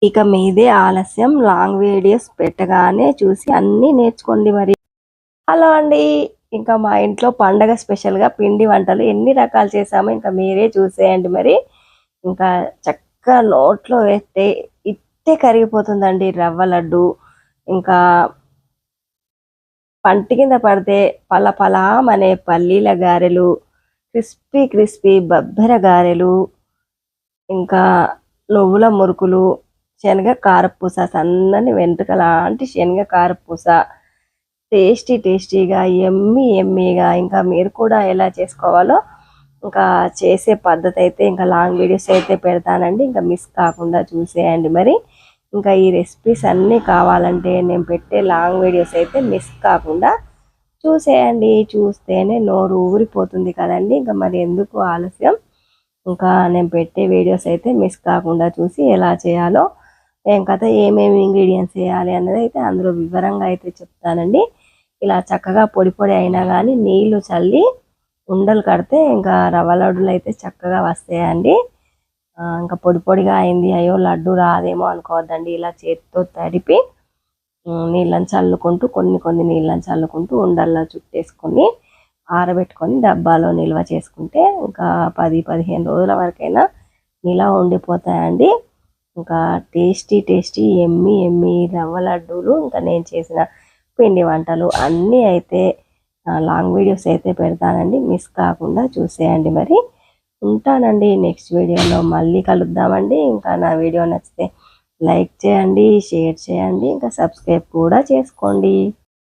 ఇక మీదే ఆలస్యం, లాంగ్ వీడియోస్ పెట్టగానే చూసి అన్నీ నేర్చుకోండి మరి. హలో అండి, ఇంకా మా ఇంట్లో పండగ స్పెషల్గా పిండి వంటలు ఎన్ని రకాలు చేసామో ఇంకా మీరే చూసేయండి మరి. ఇంకా చక్కగా నోట్లో వేస్తే ఇట్టే కరిగిపోతుందండి రవ్వ లడ్డు. ఇంకా పంటి కింద పడితే పలపలామనే పల్లీల గారెలు, క్రిస్పీ క్రిస్పీ బబ్బెర గారెలు, ఇంకా నువ్వుల మురుకులు, శనగ కారపూస, సన్నని వెంట్రుక లాంటి శనగ కారపూస, టేస్టీగా ఎమ్మీగా. ఇంకా మీరు కూడా ఎలా చేసుకోవాలో ఇంకా చేసే పద్ధతి అయితే ఇంకా లాంగ్ వీడియోస్ అయితే పెడతానండి, ఇంకా మిస్ కాకుండా చూసేయండి మరి. ఇంకా ఈ రెసిపీస్ అన్నీ కావాలంటే నేను పెట్టే లాంగ్ వీడియోస్ అయితే మిస్ కాకుండా చూసేయండి. చూస్తేనే నోరు ఊరిపోతుంది కదండి. ఇంకా మరి ఎందుకు ఆలస్యం, ఇంకా నేను పెట్టే వీడియోస్ అయితే మిస్ కాకుండా చూసి ఎలా చేయాలో, ఏం కథ, ఏమేమి ఇంగ్రీడియంట్స్ వేయాలి అన్నది అయితే అందులో వివరంగా అయితే చెప్తానండి. ఇలా చక్కగా పొడి అయినా కానీ నీళ్లు చల్లి ఉండలు కడితే ఇంకా రవ్వ లడ్డులు అయితే చక్కగా వస్తాయండి. ఇంకా పొడిగా అయింది, అయ్యో లడ్డు రాదేమో అనుకోవద్దండి. ఇలా చేతితో తడిపి నీళ్ళని చల్లుకుంటూ కొన్ని నీళ్ళని చల్లుకుంటూ ఉండల్లా చుట్టేసుకొని ఆరబెట్టుకొని డబ్బాలో నిల్వ చేసుకుంటే ఇంకా 10-15 రోజుల వరకైనా ఇలా ఉండిపోతాయండి. ఇంకా టేస్టీ ఎమ్మి రవ్వ లడ్డూలు, ఇంకా నేను చేసిన పిండి వంటలు అన్నీ అయితే లాంగ్ వీడియోస్ అయితే పెడతానండి, మిస్ కాకుండా చూసేయండి మరి. ఉంటానండి, నెక్స్ట్ వీడియోలో మళ్ళీ కలుద్దామండి. ఇంకా నా వీడియో నచ్చితే లైక్ చేయండి, షేర్ చేయండి, ఇంకా సబ్స్క్రైబ్ కూడా చేసుకోండి.